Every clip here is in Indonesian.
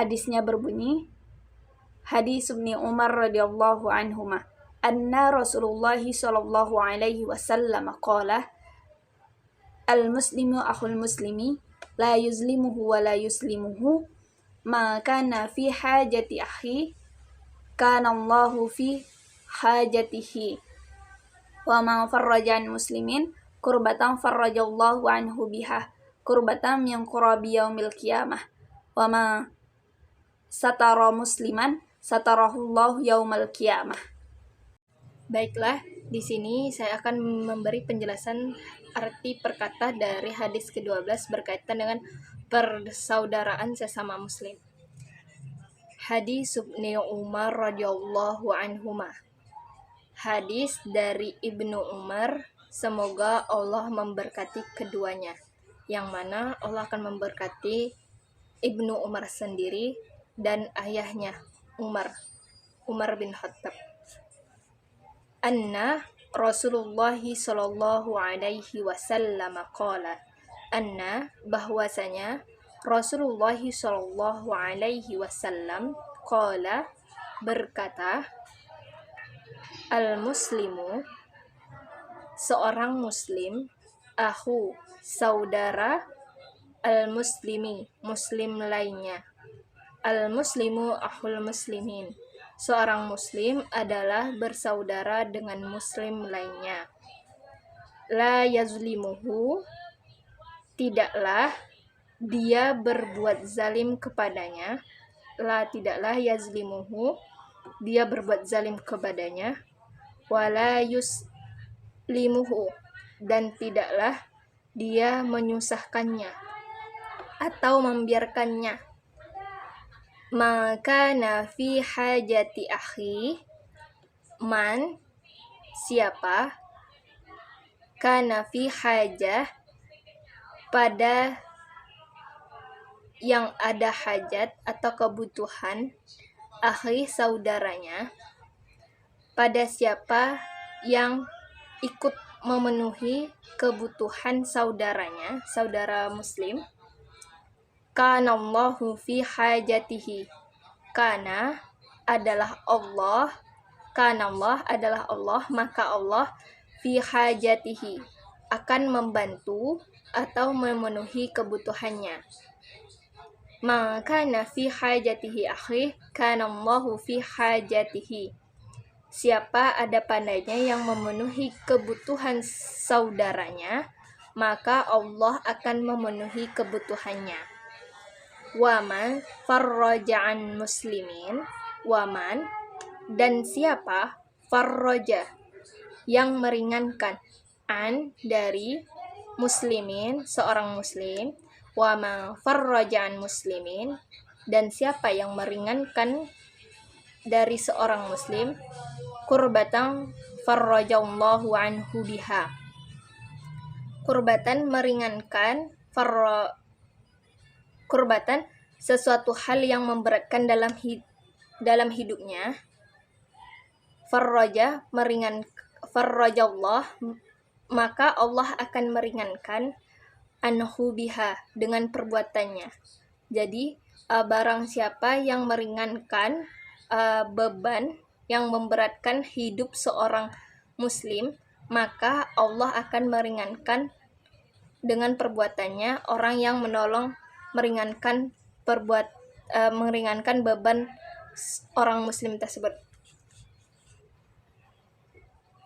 Hadisnya berbunyi, Hadis Ibnu Umar radhiyallahu anhuma, anna Rasulullah sallallahu alaihi wasallam qala, al-muslimu akhul muslimi, la yuzlimuhu wa la yuslimuhu, ma kana fi hajati akhi, kana Allahu fi hajatihi, wa ma farraja an muslimin kurbatan farrajallahu anhu biha, kurbatan yang kurabi yaumil qiyamah, wa ma satara musliman satarahullahu yaumal qiyamah. Baiklah, di sini saya akan memberi penjelasan arti perkata dari hadis ke-12 berkaitan dengan persaudaraan sesama muslim. Hadis Ibnu Umar radhiyallahu anhuma. Hadis dari Ibnu Umar, semoga Allah memberkati keduanya, yang mana Allah akan memberkati Ibnu Umar sendiri dan ayahnya Umar bin Khattab. Anna Rasulullah sallallahu alaihi wasallam qala, anna bahwasanya Rasulullah sallallahu alaihi wasallam qala berkata, al-muslimu seorang muslim, akhu saudara, al-muslimi muslim lainnya, al-muslimu akhul muslimin seorang muslim adalah bersaudara dengan muslim lainnya. La yazlimuhu tidaklah dia berbuat zalim kepadanya. La tidaklah yazlimuhu dia berbuat zalim kepadanya. Wala yuslimuhu dan tidaklah dia menyusahkannya atau membiarkannya. Maka nafi hajati akhi, man siapa, kana fi hajah pada yang ada hajat atau kebutuhan, akhi saudaranya, pada siapa yang ikut memenuhi kebutuhan saudaranya, saudara muslim, kana Allahu fi hajatihi, kana adalah Allah, kana Allah adalah Allah, maka Allah fi hajatihi akan membantu atau memenuhi kebutuhannya. Maka fi hajatihi akhi, kana Allahu fi hajatihi, siapa ada padanya yang memenuhi kebutuhan saudaranya, maka Allah akan memenuhi kebutuhannya. Waman farraja an muslimin, waman dan siapa, farraja yang meringankan, an dari muslimin seorang muslim, waman farraja an muslimin dan siapa yang meringankan dari seorang muslim, kurbatan farrajallahu anhu biha, kurbatan meringankan, kurbatan sesuatu hal yang memberatkan dalam hidupnya, farraja farrajallah maka Allah akan meringankan, anhu biha dengan perbuatannya. Jadi barang siapa yang meringankan beban yang memberatkan hidup seorang muslim, maka Allah akan meringankan dengan perbuatannya orang yang menolong meringankan beban orang muslim tersebut.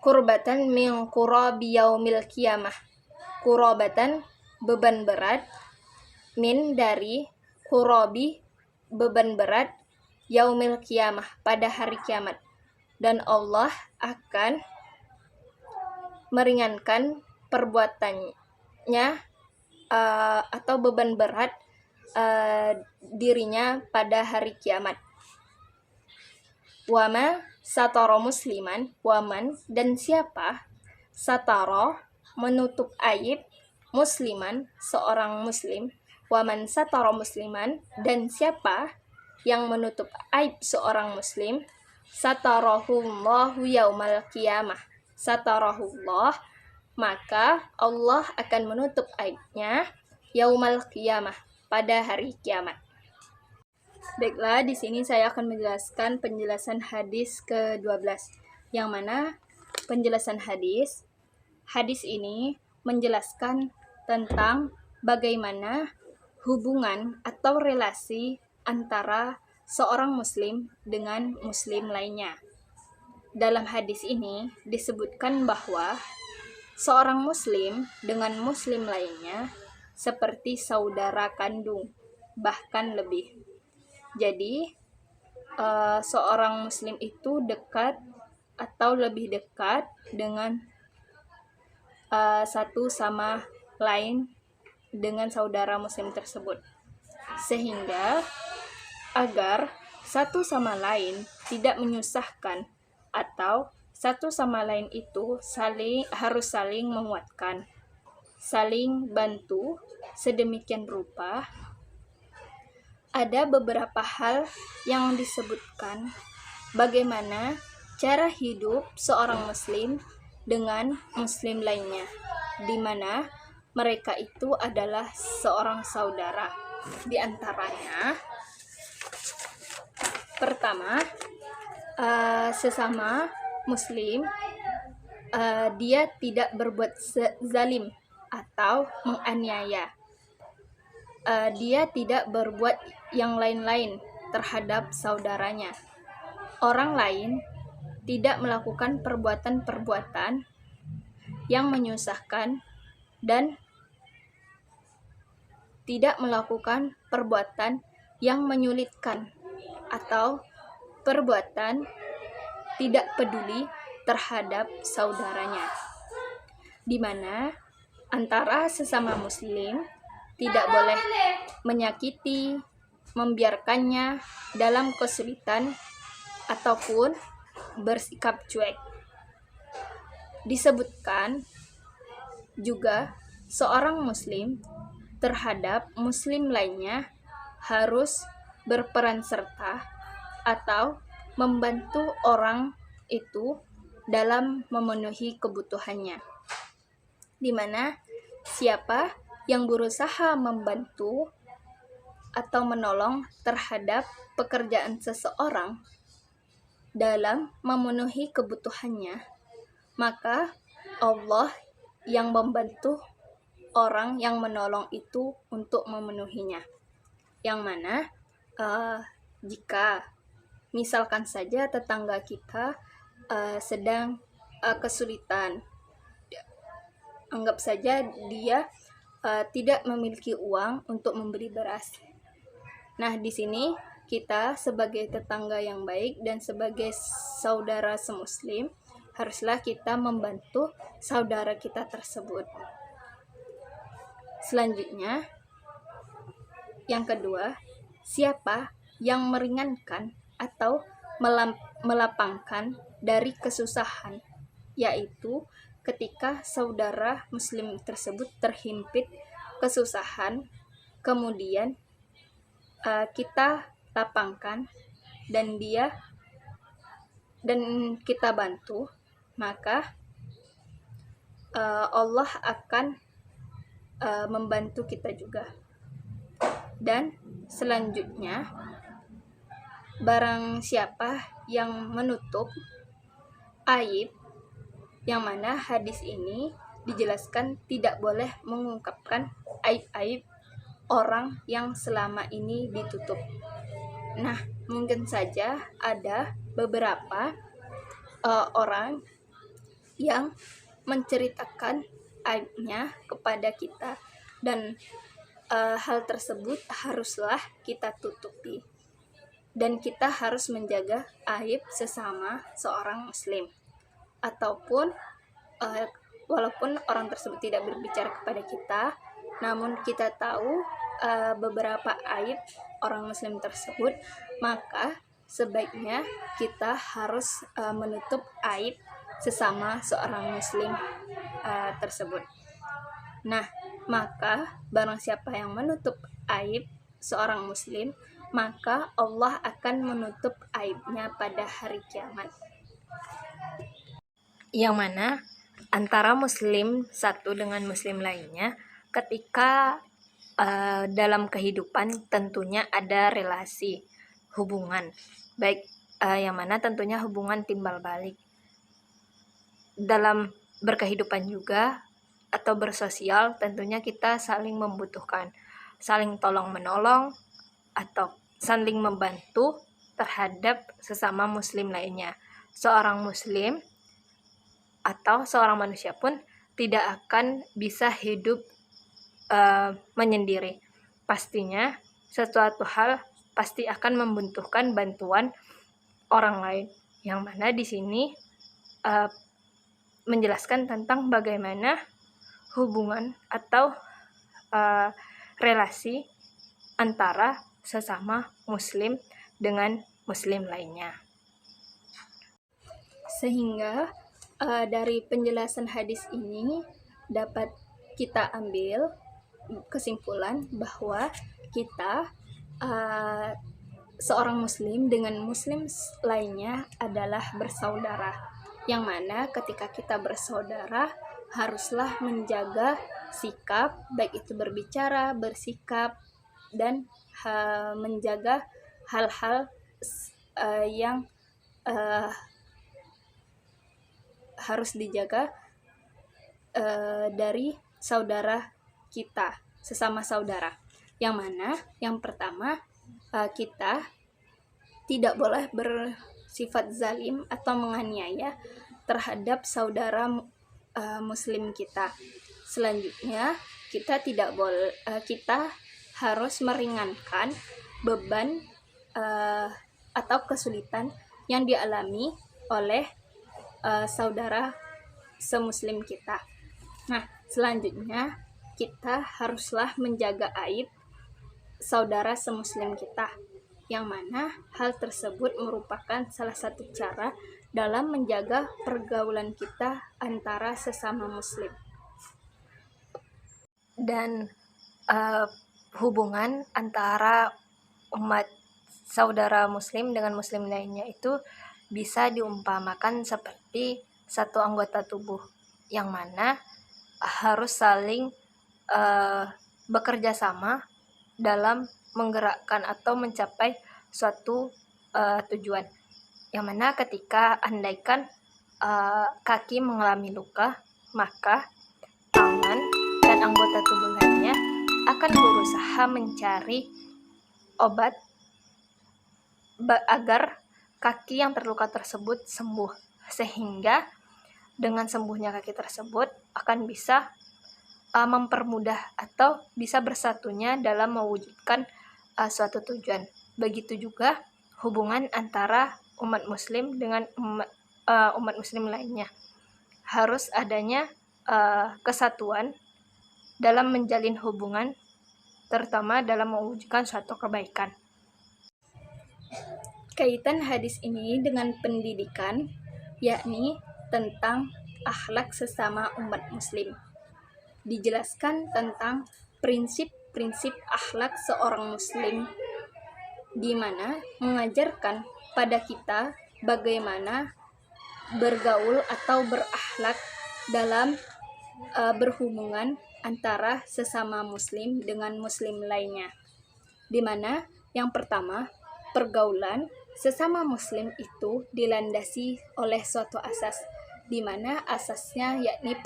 Kurbatan min kurabi yaumil qiyamah, kurabatan beban berat, min dari kurabi beban berat, yaumil qiyamah pada hari kiamat, dan Allah akan meringankan perbuatannya atau beban berat dirinya pada hari kiamat. Wama satara musliman, waman dan siapa, satara menutup aib, musliman seorang muslim, waman satara musliman dan siapa yang menutup aib seorang muslim, satarahullahu yaumal qiyamah, satarahullah maka Allah akan menutup aibnya yaumal qiyamah pada hari kiamat. Baiklah, di sini saya akan menjelaskan penjelasan hadis ke-12. Yang mana penjelasan hadis ini menjelaskan tentang bagaimana hubungan atau relasi antara seorang muslim dengan muslim lainnya. Dalam hadis ini disebutkan bahwa seorang muslim dengan muslim lainnya seperti saudara kandung, bahkan lebih. Jadi, seorang muslim itu dekat atau lebih dekat dengan satu sama lain dengan saudara muslim tersebut. Sehingga agar satu sama lain tidak menyusahkan atau satu sama lain itu harus saling menguatkan, saling bantu sedemikian rupa. Ada beberapa hal yang disebutkan bagaimana cara hidup seorang muslim dengan muslim lainnya, di mana mereka itu adalah seorang saudara. Di antaranya, pertama, sesama muslim dia tidak berbuat zalim atau menganiaya. Dia tidak berbuat yang lain-lain terhadap saudaranya. Orang lain tidak melakukan perbuatan-perbuatan yang menyusahkan dan tidak melakukan perbuatan yang menyulitkan atau perbuatan tidak peduli terhadap saudaranya, di mana antara sesama muslim tidak boleh menyakiti, membiarkannya dalam kesulitan ataupun bersikap cuek. Disebutkan juga seorang muslim terhadap muslim lainnya harus berperan serta atau membantu orang itu dalam memenuhi kebutuhannya, di mana siapa yang berusaha membantu atau menolong terhadap pekerjaan seseorang dalam memenuhi kebutuhannya, maka Allah yang membantu orang yang menolong itu untuk memenuhinya. Yang mana jika misalkan saja tetangga kita sedang kesulitan, anggap saja dia tidak memiliki uang untuk membeli beras. Nah, di sini kita sebagai tetangga yang baik dan sebagai saudara semuslim haruslah kita membantu saudara kita tersebut. Selanjutnya, yang kedua, siapa yang meringankan atau melapangkan dari kesusahan, yaitu ketika saudara muslim tersebut terhimpit kesusahan, kemudian kita lapangkan dan kita bantu, maka Allah akan membantu kita juga. Dan selanjutnya, barang siapa yang menutup aib, yang mana hadis ini dijelaskan tidak boleh mengungkapkan aib-aib orang yang selama ini ditutup. Nah, mungkin saja ada beberapa orang yang menceritakan aibnya kepada kita, dan hal tersebut haruslah kita tutupi, dan kita harus menjaga aib sesama seorang muslim. Ataupun walaupun orang tersebut tidak berbicara kepada kita, namun kita tahu beberapa aib orang muslim tersebut, maka sebaiknya kita harus menutup aib sesama seorang muslim tersebut. Nah, maka barang siapa yang menutup aib seorang muslim, maka Allah akan menutup aibnya pada hari kiamat. Yang mana antara muslim satu dengan muslim lainnya ketika dalam kehidupan tentunya ada relasi, hubungan, baik yang mana tentunya hubungan timbal balik. Dalam berkehidupan juga atau bersosial, tentunya kita saling membutuhkan, saling tolong-menolong atau saling membantu terhadap sesama muslim lainnya. Seorang muslim atau seorang manusia pun tidak akan bisa hidup menyendiri. Pastinya sesuatu hal pasti akan membutuhkan bantuan orang lain, yang mana di sini menjelaskan tentang bagaimana hubungan atau relasi antara sesama muslim dengan muslim lainnya. Sehingga dari penjelasan hadis ini dapat kita ambil kesimpulan bahwa kita seorang muslim dengan muslim lainnya adalah bersaudara, yang mana ketika kita bersaudara haruslah menjaga sikap, baik itu berbicara, bersikap, dan menjaga hal-hal yang harus dijaga dari saudara kita, sesama saudara. Yang mana yang pertama, kita tidak boleh bersifat zalim atau menganiaya terhadap saudara muslim kita. Selanjutnya, kita harus meringankan beban atau kesulitan yang dialami oleh saudara semuslim kita. Nah, selanjutnya kita haruslah menjaga aib saudara semuslim kita, yang mana hal tersebut merupakan salah satu cara dalam menjaga pergaulan kita antara sesama muslim. Dan hubungan antara umat saudara muslim dengan muslim lainnya itu bisa diumpamakan seperti satu anggota tubuh, yang mana harus saling bekerja sama dalam menggerakkan atau mencapai suatu tujuan. Yang mana ketika andaikan kaki mengalami luka, maka tangan dan anggota tubuh lainnya akan berusaha mencari obat agar kaki yang terluka tersebut sembuh, sehingga dengan sembuhnya kaki tersebut akan bisa mempermudah atau bisa bersatunya dalam mewujudkan suatu tujuan. Begitu juga hubungan antara umat muslim dengan umat muslim lainnya. Harus adanya kesatuan dalam menjalin hubungan, terutama dalam mewujudkan suatu kebaikan. Kaitan hadis ini dengan pendidikan, yakni tentang akhlak sesama umat muslim. Dijelaskan tentang prinsip-prinsip akhlak seorang muslim, di mana mengajarkan pada kita bagaimana bergaul atau berakhlak dalam berhubungan antara sesama muslim dengan muslim lainnya. Di mana yang pertama, pergaulan sesama muslim itu dilandasi oleh suatu asas, di mana asasnya yakni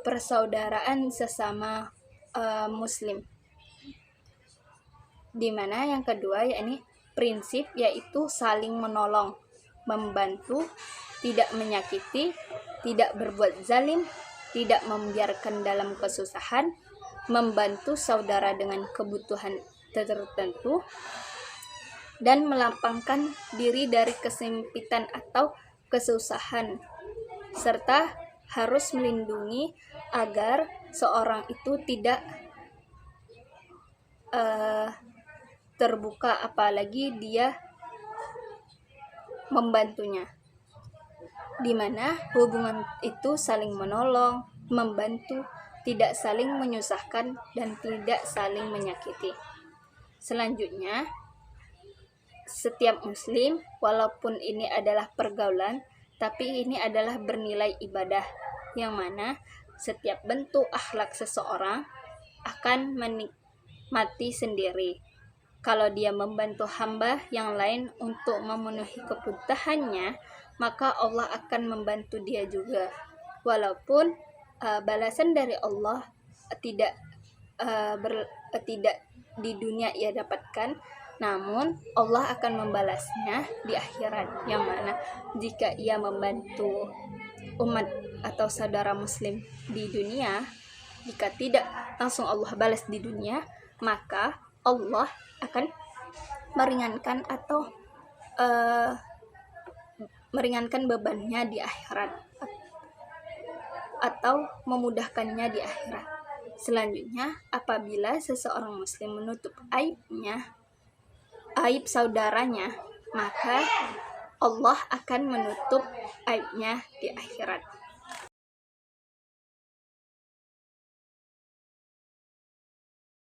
persaudaraan sesama muslim. Di mana yang kedua yakni prinsip, yaitu saling menolong, membantu, tidak menyakiti, tidak berbuat zalim, tidak membiarkan dalam kesusahan, membantu saudara dengan kebutuhan tertentu, dan melapangkan diri dari kesempitan atau kesusahan, serta harus melindungi agar seorang itu tidak terbuka apalagi dia membantunya. Di mana hubungan itu saling menolong, membantu, tidak saling menyusahkan, dan tidak saling menyakiti. Selanjutnya, setiap muslim, walaupun ini adalah pergaulan, tapi ini adalah bernilai ibadah, yang mana setiap bentuk akhlak seseorang akan menikmati sendiri. Kalau dia membantu hamba yang lain untuk memenuhi kebutuhannya, maka Allah akan membantu dia juga. Walaupun balasan dari Allah tidak tidak di dunia ia dapatkan, namun Allah akan membalasnya di akhirat. Yang mana jika ia membantu umat atau saudara muslim di dunia, jika tidak langsung Allah balas di dunia, maka Allah akan meringankan atau meringankan bebannya di akhirat atau memudahkannya di akhirat. Selanjutnya, apabila seseorang muslim menutup aib saudaranya, maka Allah akan menutup aibnya di akhirat.